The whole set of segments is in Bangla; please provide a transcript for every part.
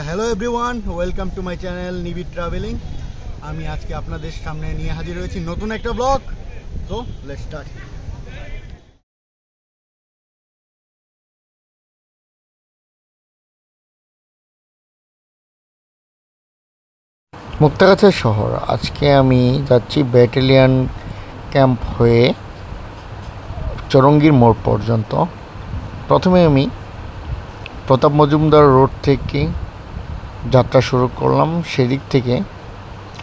Hello everyone, welcome to my channel নিবিড় ট্রাভেলিং। আমি আজকে আপনাদের সামনে নিয়ে হাজির হয়েছি নতুন একটা ব্লগ। তো লেটস স্টার্ট। মুক্তাগাছা শহর। আজকে আমি যাচ্ছি ব্যাটালিয়ন ক্যাম্প হয়ে চৌরঙ্গীর মোড় পর্যন্ত। প্রথমে আমি প্রতাপ মজুমদার রোড থেকে যাত্রা শুরু করলাম। সেদিক থেকে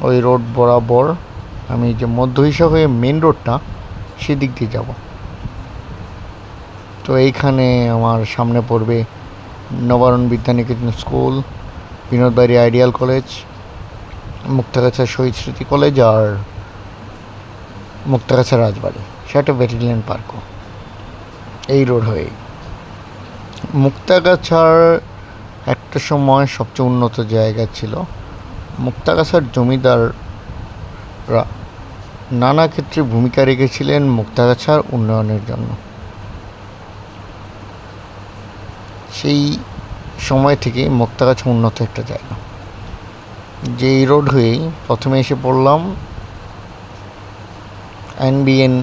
ওই রোড বরাবর আমি যে মধ্য হিসা হয়ে মেন রোডটা সেদিক দিয়ে যাব। তো এইখানে আমার সামনে পড়বে Nabarun Bidyaniketan school, Binodbari ideal college, Muktagachha Shahid Smriti college আর মুক্তাগাছা রাজবাড়ি, সেটা ব্যাটালিয়ন পার্কও এই রোড হয়ে। মুক্তাগাছার একটা সময় সবচেয়ে উন্নত জায়গা ছিল। মুক্তাগাছার জমিদাররা নানা ক্ষেত্রে ভূমিকা রেখেছিলেন মুক্তাগাছার উন্নয়নের জন্য। সেই সময় থেকে মুক্তাগাছা উন্নত একটা জায়গা। যে এই রোড হয়েই প্রথমে এসে পড়লাম এনবিএন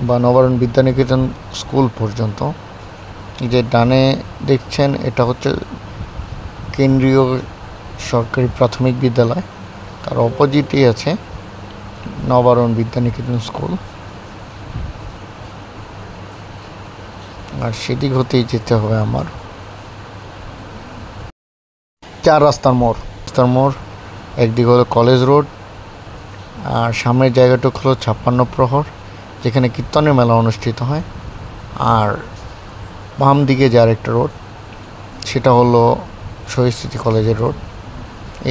বা নবারুণ বিদ্যানিকেতন স্কুল পর্যন্ত। যে ডানে দেখছেন এটা হচ্ছে কেন্দ্রীয় সরকারি প্রাথমিক বিদ্যালয়, তার অপোজিটেই আছে নবারুণ বিদ্যানিকেতন স্কুল। আর সেদিক হতেই যেতে হবে আমার চার রাস্তার মোড়। একদিক হলো কলেজ রোড, আর সামনের জায়গাটুক হলো 56 প্রহর, যেখানে কীর্তনের মেলা অনুষ্ঠিত হয়। আর বাম দিকে যার একটা রোড, সেটা হলো শহীদ স্মৃতি কলেজের রোড।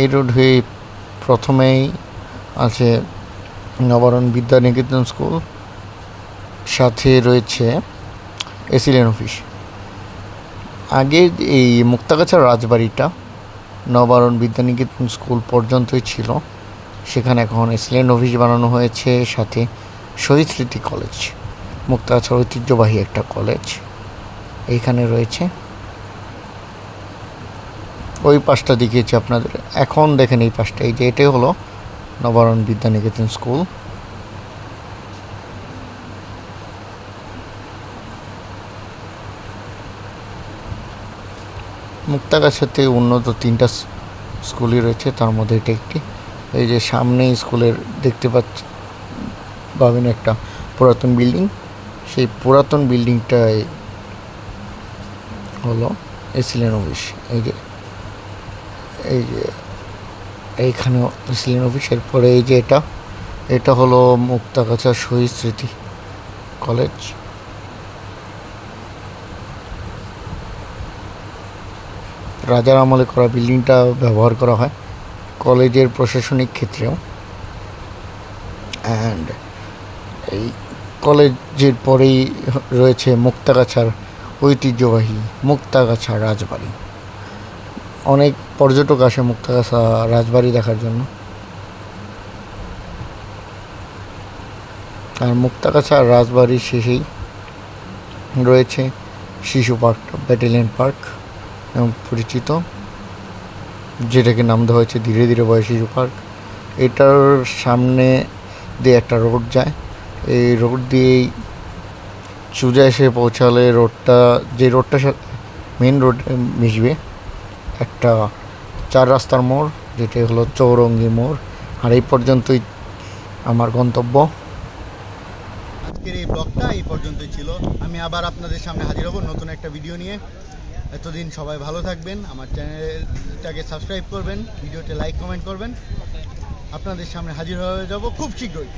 এই রোড হয়ে প্রথমেই আছে নবারুণ বিদ্যানিকেতন স্কুল, সাথে রয়েছে এসিলেন অফিস। আগে এই মুক্তাগাছার রাজবাড়িটা নবারুণ বিদ্যানিকেতন স্কুল পর্যন্তই ছিল, সেখানে এখন এসিলেন অফিস বানানো হয়েছে। সাথে শহীদ স্মৃতি কলেজ, মুক্তাগাছার ঐতিহ্যবাহী একটা কলেজ এইখানে রয়েছে। ওই পাশটা দেখিয়েছি আপনাদের, এখন দেখেন এই পাশটা। এই যে এটাই হলো নবারুণ বিদ্যানিকেতন স্কুল। মুক্তাগাছাতে উন্নত 3টা স্কুলই রয়েছে, তার মধ্যে এটা একটি। এই যে সামনে স্কুলের দেখতে পাবেন একটা পুরাতন বিল্ডিং, সেই পুরাতন বিল্ডিংটাই হলো এসিলেন অফিস। এই যে এইখানে এসিলেন অফিস। এরপরে এই যে এটা হলো মুক্তাগাছা শহীদ স্মৃতি কলেজ। রাজার আমলে করা বিল্ডিংটা ব্যবহার করা হয় কলেজের প্রশাসনিক ক্ষেত্রেও। অ্যান্ড এই কলেজের পরেই রয়েছে মুক্তাগাছার ঐতিহ্যবাহী মুক্তাগাছা রাজবাড়ি। অনেক পর্যটক আসে মুক্তাগাছা রাজবাড়ি দেখার জন্য। আর মুক্তাগাছা রাজবাড়ির শেষেই রয়েছে শিশু পার্ক, ব্যাটালিয়ন পার্ক এবং পরিচিত, যেটাকে নাম দেওয়া হয়েছে ধীরে ধীরে বয় শিশু পার্ক। এটার সামনে দিয়ে একটা রোড যায়, এই রোড দিয়েই সোজা এসে পৌঁছালে যে রোডটা মেন রোড মিশবে একটা 4 রাস্তার মোড়, যেটা হলো চৌরঙ্গী মোড়। আর এই পর্যন্তই আমার গন্তব্য। আজকের এই ব্লগটা এই পর্যন্তই ছিল। আমি আবার আপনাদের সামনে হাজির হব নতুন একটা ভিডিও নিয়ে। এতদিন সবাই ভালো থাকবেন, আমার চ্যানেলটাকে সাবস্ক্রাইব করবেন, ভিডিওতে লাইক কমেন্ট করবেন। আপনাদের সামনে হাজির হয়ে যাব খুব শীঘ্রই।